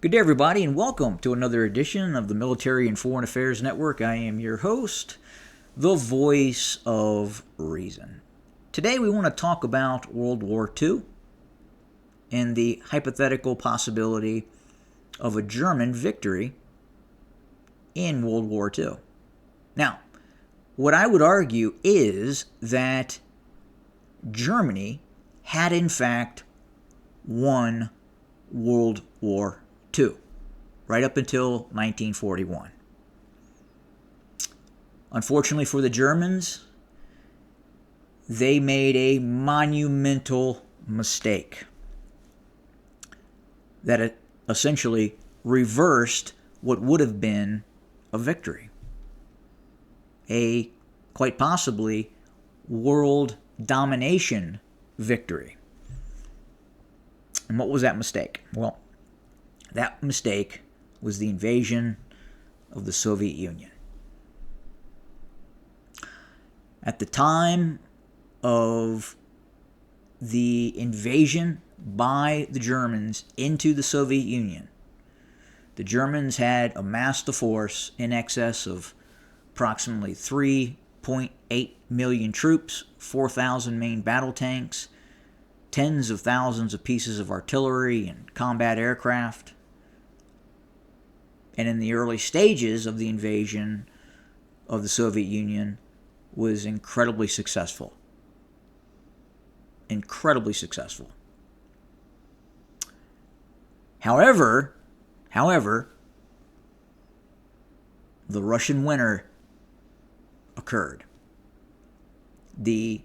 Good day, everybody, and welcome to another edition of the Military and Foreign Affairs Network. I am your host, the voice of reason. Today, we want to talk about World War II and the hypothetical possibility of a German victory in World War II. Now, what I would argue is that Germany had, in fact, won World War II, right up until 1941. Unfortunately for the Germans, they made a monumental mistake that essentially reversed what would have been a victory, a quite possibly world domination victory. And what was that mistake? Well, that mistake was the invasion of the Soviet Union. At the time of the invasion by the Germans into the Soviet Union, the Germans had amassed a force in excess of approximately 3.8 million troops, 4,000 main battle tanks, tens of thousands of pieces of artillery and combat aircraft. And in the early stages of the invasion of the Soviet Union was incredibly successful. Incredibly successful. However, the Russian winter occurred. The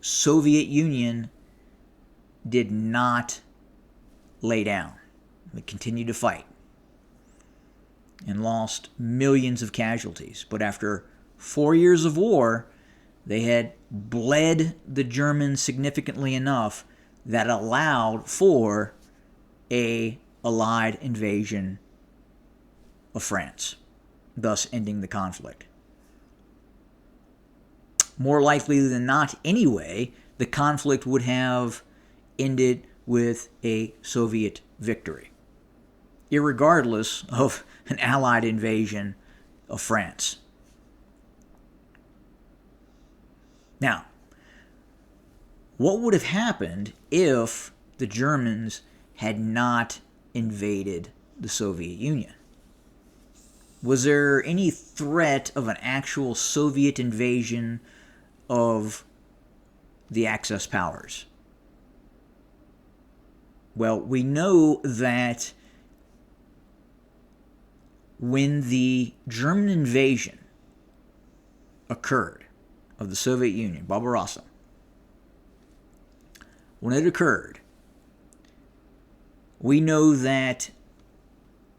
Soviet Union did not lay down. They continued to fight and lost millions of casualties. But after 4 years of war, they had bled the Germans significantly enough that allowed for an Allied invasion of France, thus ending the conflict. More likely than not, anyway, the conflict would have ended with a Soviet victory, irregardless of an Allied invasion of France. Now, what would have happened if the Germans had not invaded the Soviet Union? Was there any threat of an actual Soviet invasion of the Axis powers? Well, we know that when the German invasion occurred of the Soviet Union, Barbarossa, when it occurred, we know that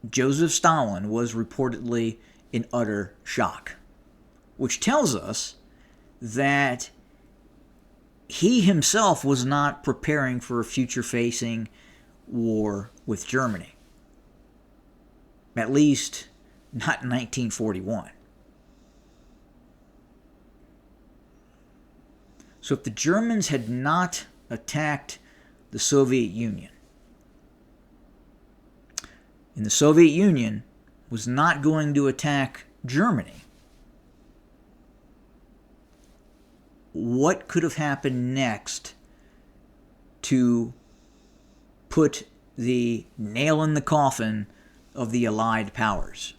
Joseph Stalin was reportedly in utter shock, which tells us that he himself was not preparing for a future-facing war with Germany, at least not in 1941. So if the Germans had not attacked the Soviet Union, and the Soviet Union was not going to attack Germany, what could have happened next to put the nail in the coffin of the Allied powers?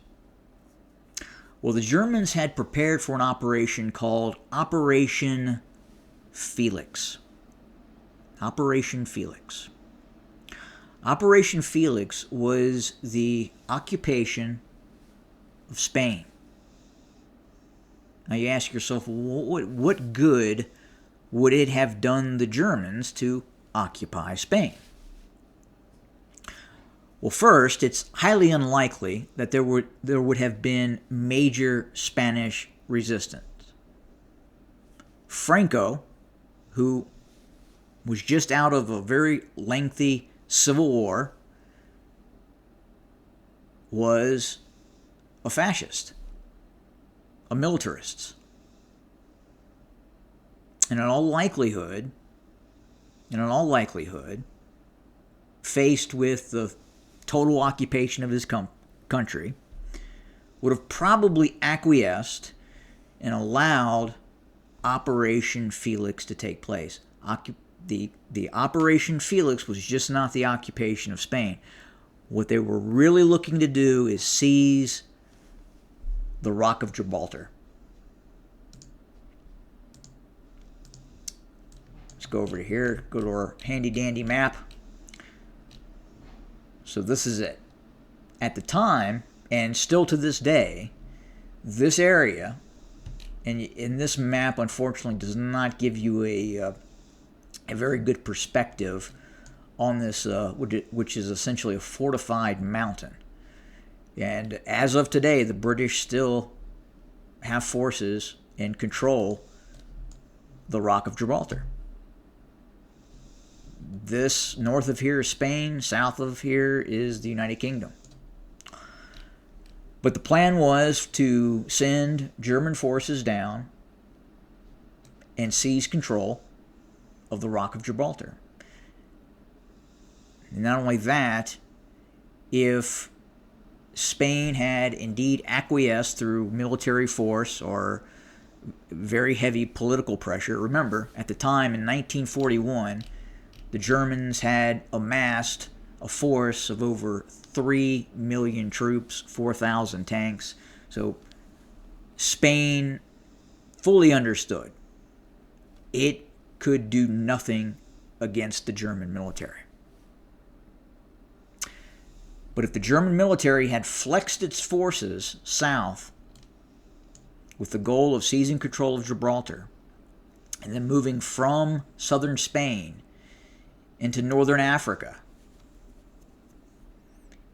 Well, the Germans had prepared for an operation called Operation Felix. Operation Felix. Operation Felix was the occupation of Spain. Now you ask yourself, what good would it have done the Germans to occupy Spain? Well, first, it's highly unlikely that there would have been major Spanish resistance. Franco, who was just out of a very lengthy civil war, was a fascist, a militarist. And in all likelihood, faced with the total occupation of his country, would have probably acquiesced and allowed Operation Felix to take place. The Operation Felix was just not the occupation of Spain. What they were really looking to do is seize the Rock of Gibraltar. Let's go over to here, go to our handy dandy map. So this is it. At the time, and still to this day, this area, and in this map unfortunately does not give you a very good perspective on this, which is essentially a fortified mountain. And as of today, the British still have forces and control the Rock of Gibraltar. This north of here is Spain, south of here is the United Kingdom. But the plan was to send German forces down and seize control of the Rock of Gibraltar. And not only that, if Spain had indeed acquiesced through military force or very heavy political pressure, remember, at the time in 1941, the Germans had amassed a force of over 3 million troops, 4,000 tanks. So Spain fully understood it could do nothing against the German military. But if the German military had flexed its forces south with the goal of seizing control of Gibraltar and then moving from southern Spain into northern Africa,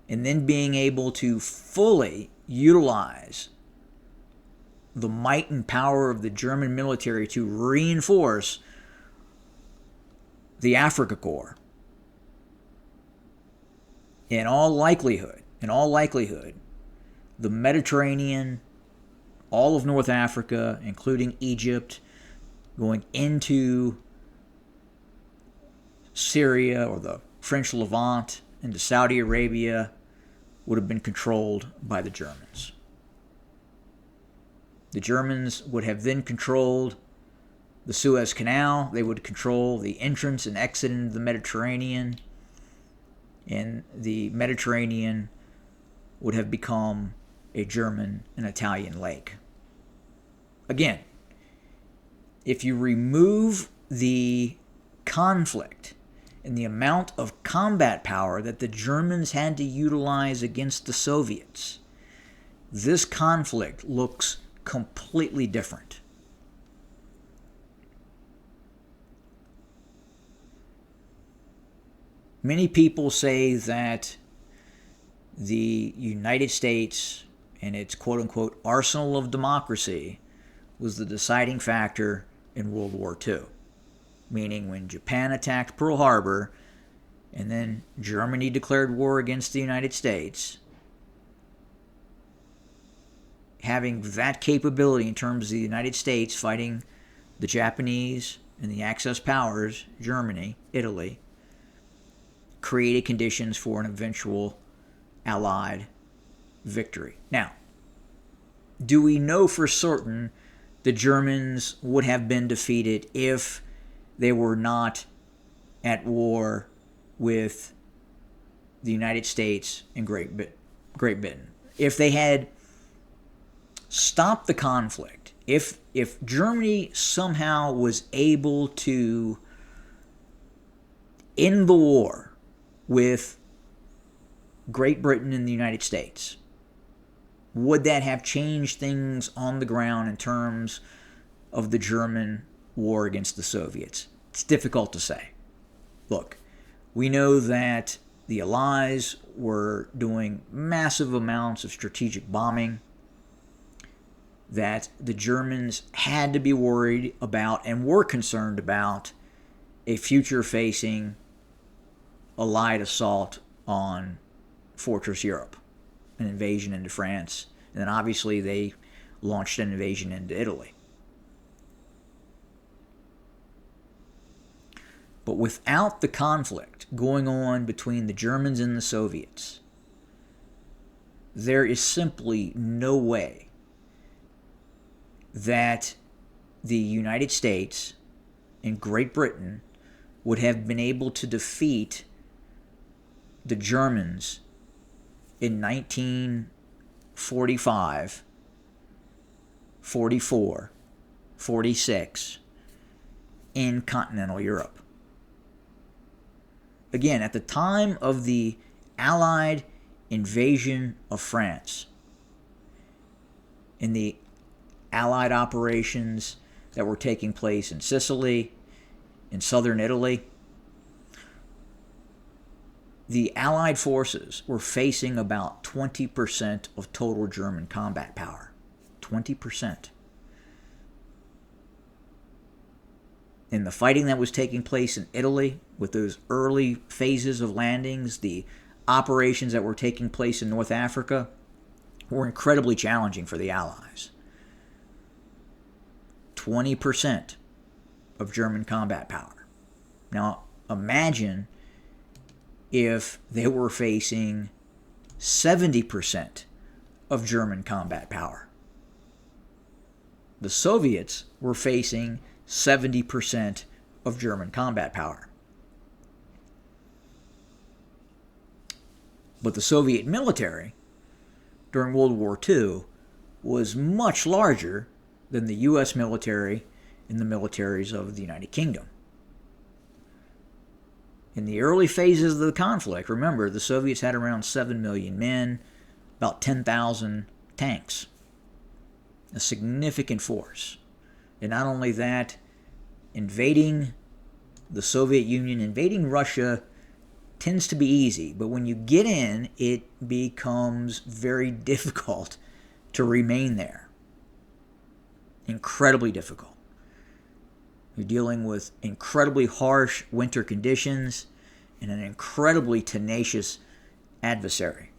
and then being able to fully utilize the might and power of the German military to reinforce the Africa Corps, in all likelihood, the Mediterranean, all of North Africa, including Egypt, going into Syria or the French Levant, into Saudi Arabia, would have been controlled by the Germans. The Germans would have then controlled the Suez Canal. They would control the entrance and exit into the Mediterranean. And the Mediterranean would have become a German and Italian lake. Again, if you remove the conflict and the amount of combat power that the Germans had to utilize against the Soviets, this conflict looks completely different. Many people say that the United States and its quote-unquote arsenal of democracy was the deciding factor in World War II. Meaning when Japan attacked Pearl Harbor and then Germany declared war against the United States, having that capability in terms of the United States fighting the Japanese and the Axis powers, Germany, Italy, created conditions for an eventual Allied victory. Now, do we know for certain the Germans would have been defeated if they were not at war with the United States and Great Britain? If they had stopped the conflict, if Germany somehow was able to end the war with Great Britain and the United States, would that have changed things on the ground in terms of the German war against the Soviets? It's difficult to say. Look, we know that the Allies were doing massive amounts of strategic bombing, that the Germans had to be worried about and were concerned about a future-facing Allied assault on Fortress Europe, an invasion into France, and then obviously they launched an invasion into Italy. But without the conflict going on between the Germans and the Soviets, there is simply no way that the United States and Great Britain would have been able to defeat the Germans in 1945, 44, 46 in continental Europe. Again, at the time of the Allied invasion of France, in the Allied operations that were taking place in Sicily, in southern Italy, the Allied forces were facing about 20% of total German combat power. 20%. In the fighting that was taking place in Italy, with those early phases of landings, the operations that were taking place in North Africa were incredibly challenging for the Allies. 20% of German combat power. Now, imagine if they were facing 70% of German combat power. The Soviets were facing 70% of German combat power. But the Soviet military during World War II was much larger than the U.S. military and the militaries of the United Kingdom. In the early phases of the conflict, remember, the Soviets had around 7 million men, about 10,000 tanks, a significant force. And not only that, invading the Soviet Union, invading Russia tends to be easy, but when you get in, it becomes very difficult to remain there. Incredibly difficult. You're dealing with incredibly harsh winter conditions and an incredibly tenacious adversary,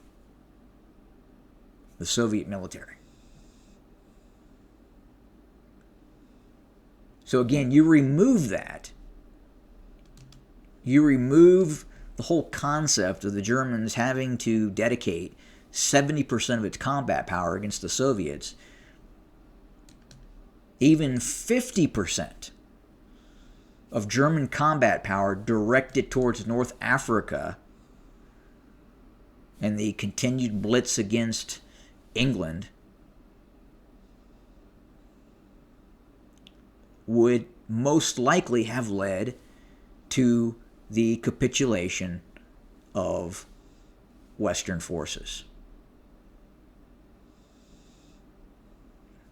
the Soviet military. So again, you remove that. You remove the whole concept of the Germans having to dedicate 70% of its combat power against the Soviets. Even 50% of German combat power directed towards North Africa and the continued blitz against England would most likely have led to the capitulation of Western forces.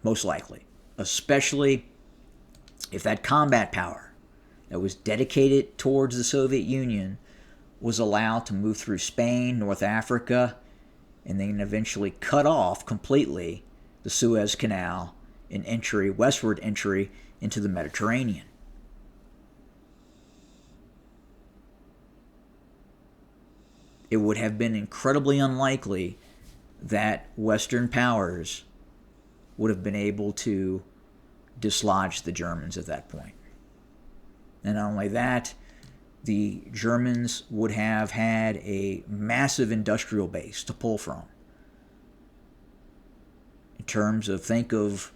Most likely. Especially if that combat power that was dedicated towards the Soviet Union was allowed to move through Spain, North Africa, and then eventually cut off completely the Suez Canal and westward entry into the Mediterranean. It would have been incredibly unlikely that Western powers would have been able to dislodge the Germans at that point. And not only that, the Germans would have had a massive industrial base to pull from. In terms of, think of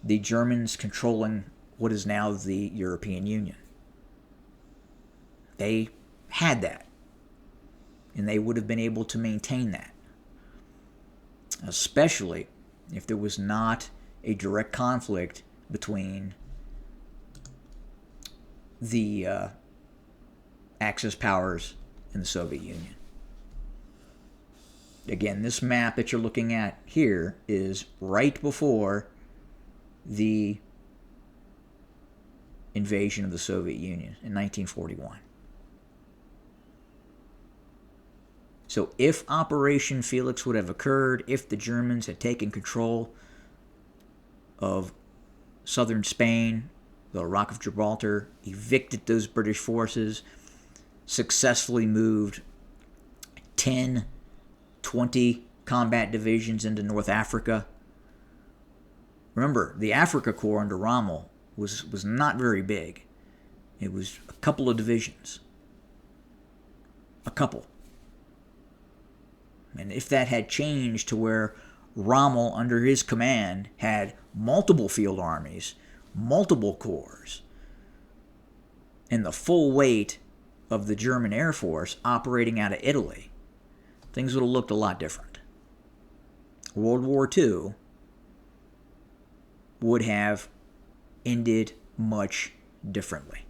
the Germans controlling what is now the European Union. They had that. And they would have been able to maintain that. Especially if there was not a direct conflict between the Axis powers and the Soviet Union. Again, this map that you're looking at here is right before the invasion of the Soviet Union in 1941. So if Operation Felix would have occurred, if the Germans had taken control of southern Spain, the Rock of Gibraltar, evicted those British forces, successfully moved 10, 20 combat divisions into North Africa. Remember, the Africa Corps under Rommel was not very big. It was a couple of divisions. A couple. And if that had changed to where Rommel, under his command, had multiple field armies, multiple corps, and the full weight of the German Air Force operating out of Italy, things would have looked a lot different. World War II would have ended much differently.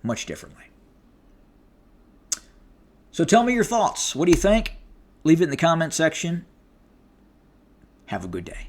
Much differently. So tell me your thoughts. What do you think? Leave it in the comment section. Have a good day.